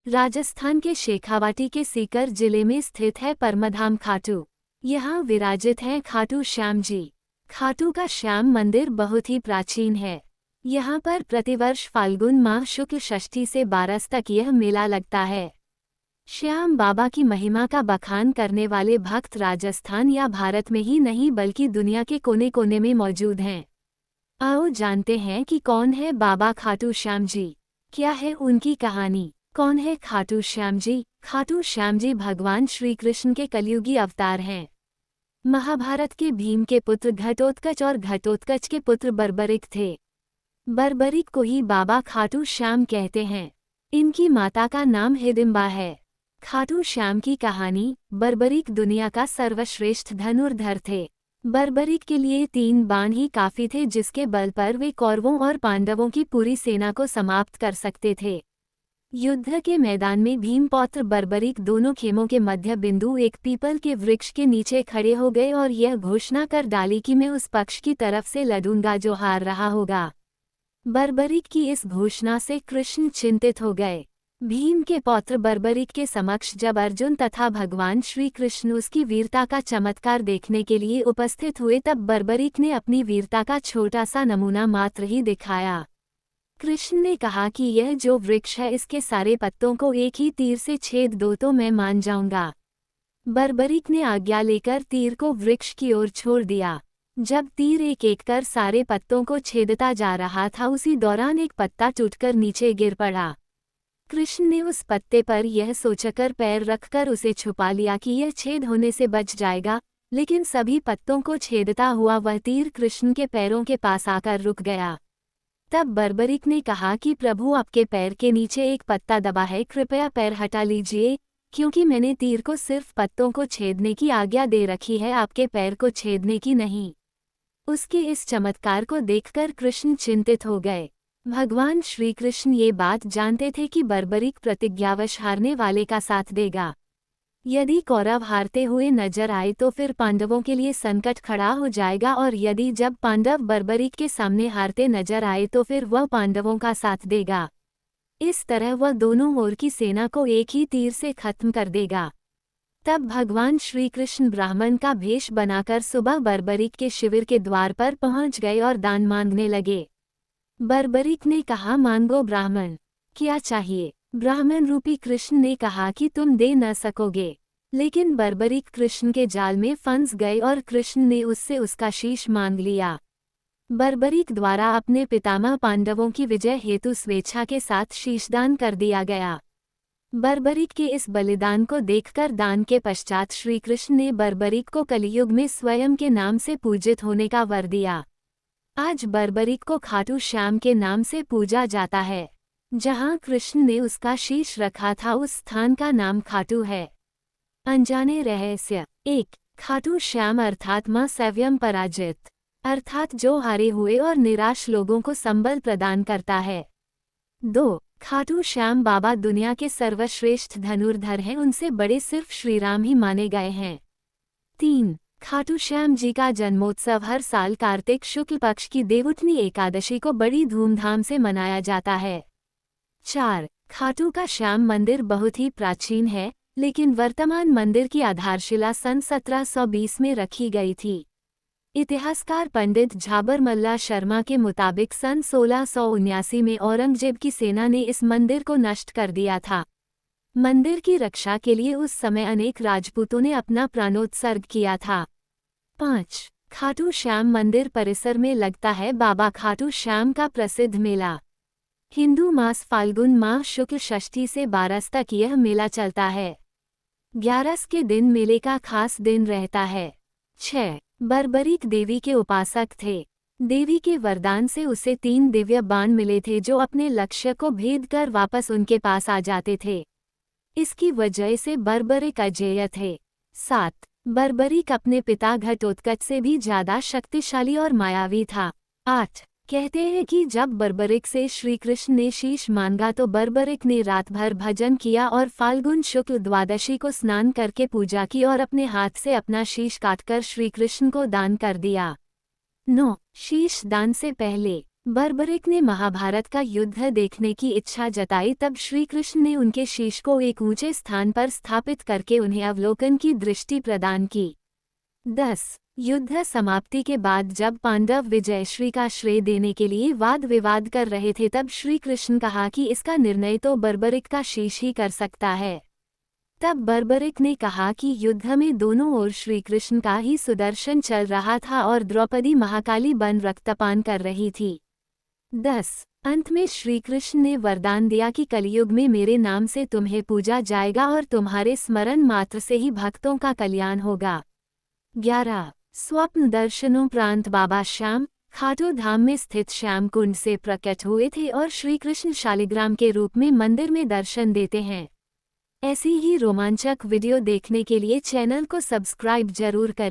राजस्थान के शेखावाटी के सीकर जिले में स्थित है परमधाम खाटू। यहाँ विराजित हैं खाटू श्याम जी। खाटू का श्याम मंदिर बहुत ही प्राचीन है। यहाँ पर प्रतिवर्ष फाल्गुन माह शुक्ल षष्ठी से 12 तक यह मेला लगता है। श्याम बाबा की महिमा का बखान करने वाले भक्त राजस्थान या भारत में ही नहीं बल्कि दुनिया के कोने कोने में मौजूद हैं। आओ जानते हैं कि कौन है बाबा खाटू श्याम जी, क्या है उनकी कहानी। कौन है खाटू श्याम जी? खाटू श्याम जी भगवान श्री कृष्ण के कलयुगी अवतार हैं। महाभारत के भीम के पुत्र घटोत्कच और घटोत्कच के पुत्र बर्बरिक थे। बर्बरिक को ही बाबा खाटू श्याम कहते हैं। इनकी माता का नाम हिडिंबा है। खाटू श्याम की कहानी। बर्बरिक दुनिया का सर्वश्रेष्ठ धनुर्धर थे। बर्बरिक के लिए 3 बाण ही काफी थे जिसके बल पर वे कौरवों और पांडवों की पूरी सेना को समाप्त कर सकते थे। युद्ध के मैदान में भीमपौत्र बर्बरिक दोनों खेमों के मध्य बिंदु एक पीपल के वृक्ष के नीचे खड़े हो गए और यह घोषणा कर डाली कि मैं उस पक्ष की तरफ से लड़ूंगा जो हार रहा होगा। बर्बरिक की इस घोषणा से कृष्ण चिंतित हो गए। भीम के पौत्र बर्बरिक के समक्ष जब अर्जुन तथा भगवान श्री कृष्ण उसकी वीरता का चमत्कार देखने के लिए उपस्थित हुए तब बर्बरिक ने अपनी वीरता का छोटा सा नमूना मात्र ही दिखाया। कृष्ण ने कहा कि यह जो वृक्ष है इसके सारे पत्तों को एक ही तीर से छेद दो तो मैं मान जाऊंगा। बर्बरिक ने आज्ञा लेकर तीर को वृक्ष की ओर छोड़ दिया। जब तीर एक एक कर सारे पत्तों को छेदता जा रहा था उसी दौरान एक पत्ता टूटकर नीचे गिर पड़ा। कृष्ण ने उस पत्ते पर यह सोचकर पैर रखकर उसे छुपा लिया कि यह छेद होने से बच जाएगा, लेकिन सभी पत्तों को छेदता हुआ वह तीर कृष्ण के पैरों के पास आकर रुक गया। तब बर्बरिक ने कहा कि प्रभु आपके पैर के नीचे एक पत्ता दबा है, कृपया पैर हटा लीजिए, क्योंकि मैंने तीर को सिर्फ पत्तों को छेदने की आज्ञा दे रखी है, आपके पैर को छेदने की नहीं। उसके इस चमत्कार को देखकर कृष्ण चिंतित हो गए। भगवान श्री कृष्ण ये बात जानते थे कि बर्बरिक प्रतिज्ञावश हारने वाले का साथ देगा। यदि कौरव हारते हुए नजर आए तो फिर पांडवों के लिए संकट खड़ा हो जाएगा, और यदि जब पांडव बर्बरिक के सामने हारते नजर आए तो फिर वह पांडवों का साथ देगा। इस तरह वह दोनों ओर की सेना को एक ही तीर से खत्म कर देगा। तब भगवान श्री कृष्ण ब्राह्मण का भेष बनाकर सुबह बर्बरिक के शिविर के द्वार पर पहुंच गए और दान मांगने लगे। बर्बरिक ने कहा, मांगो ब्राह्मण, क्या चाहिए? ब्राह्मण रूपी कृष्ण ने कहा कि तुम दे न सकोगे। लेकिन बर्बरिक कृष्ण के जाल में फंस गए और कृष्ण ने उससे उसका शीश मांग लिया। बर्बरिक द्वारा अपने पितामह पांडवों की विजय हेतु स्वेच्छा के साथ शीशदान कर दिया गया। बर्बरिक के इस बलिदान को देखकर दान के पश्चात श्री कृष्ण ने बर्बरिक को कलियुग में स्वयं के नाम से पूजित होने का वर दिया। आज बर्बरिक को खाटू श्याम के नाम से पूजा जाता है। जहाँ कृष्ण ने उसका शीश रखा था उस स्थान का नाम खाटू है। अनजाने रहस्य। 1. खाटू श्याम अर्थात मां सव्यम पराजित, अर्थात जो हारे हुए और निराश लोगों को संबल प्रदान करता है। 2. खाटू श्याम बाबा दुनिया के सर्वश्रेष्ठ धनुर्धर हैं, उनसे बड़े सिर्फ श्रीराम ही माने गए हैं। 3. खाटू श्याम जी का जन्मोत्सव हर साल कार्तिक शुक्ल पक्ष की देवउठनी एकादशी को बड़ी धूमधाम से मनाया जाता है। 4. खाटू का श्याम मंदिर बहुत ही प्राचीन है, लेकिन वर्तमान मंदिर की आधारशिला सन 1720 में रखी गई थी। इतिहासकार पंडित झाबरमल्ला शर्मा के मुताबिक सन 1679 में औरंगजेब की सेना ने इस मंदिर को नष्ट कर दिया था। मंदिर की रक्षा के लिए उस समय अनेक राजपूतों ने अपना प्राणोत्सर्ग किया था। 5. खाटू श्याम मंदिर परिसर में लगता है बाबा खाटू श्याम का प्रसिद्ध मेला। हिंदू मास फाल्गुन माह शुक्ल षष्ठी से 12 तक यह मेला चलता है। 11 के दिन मेले का खास दिन रहता है। 6. बर्बरिक देवी के उपासक थे। देवी के वरदान से उसे 3 दिव्य बाण मिले थे जो अपने लक्ष्य को भेद कर वापस उनके पास आ जाते थे। इसकी वजह से बर्बरिक अजेय थे। 7. बर्बरिक अपने पिता घटोत्कच से भी ज्यादा शक्तिशाली और मायावी था। 8. कहते हैं कि जब बर्बरिक से श्री कृष्ण ने शीश मांगा तो बर्बरिक ने रात भर भजन किया और फाल्गुन शुक्ल द्वादशी को स्नान करके पूजा की और अपने हाथ से अपना शीश काटकर श्री कृष्ण को दान कर दिया। 9. शीश दान से पहले बर्बरिक ने महाभारत का युद्ध देखने की इच्छा जताई, तब श्री कृष्ण ने उनके शीश को एक ऊंचे स्थान पर स्थापित करके उन्हें अवलोकन की दृष्टि प्रदान की। 10. युद्ध समाप्ति के बाद जब पांडव विजय श्री का श्रेय देने के लिए वाद विवाद कर रहे थे, तब श्री कृष्ण कहा कि इसका निर्णय तो बर्बरिक का शीश ही कर सकता है। तब बर्बरिक ने कहा कि युद्ध में दोनों ओर श्री कृष्ण का ही सुदर्शन चल रहा था और द्रौपदी महाकाली बन रक्तपान कर रही थी। 10. अंत में श्री कृष्ण ने वरदान दिया कि कलयुग में मेरे नाम से तुम्हें पूजा जाएगा और तुम्हारे स्मरण मात्र से ही भक्तों का कल्याण होगा। 11. स्वप्न दर्शनों बाबा श्याम खाटू धाम में स्थित श्याम कुंड से प्रकट हुए थे और श्री कृष्ण शालिग्राम के रूप में मंदिर में दर्शन देते हैं। ऐसी ही रोमांचक वीडियो देखने के लिए चैनल को सब्सक्राइब जरूर करें।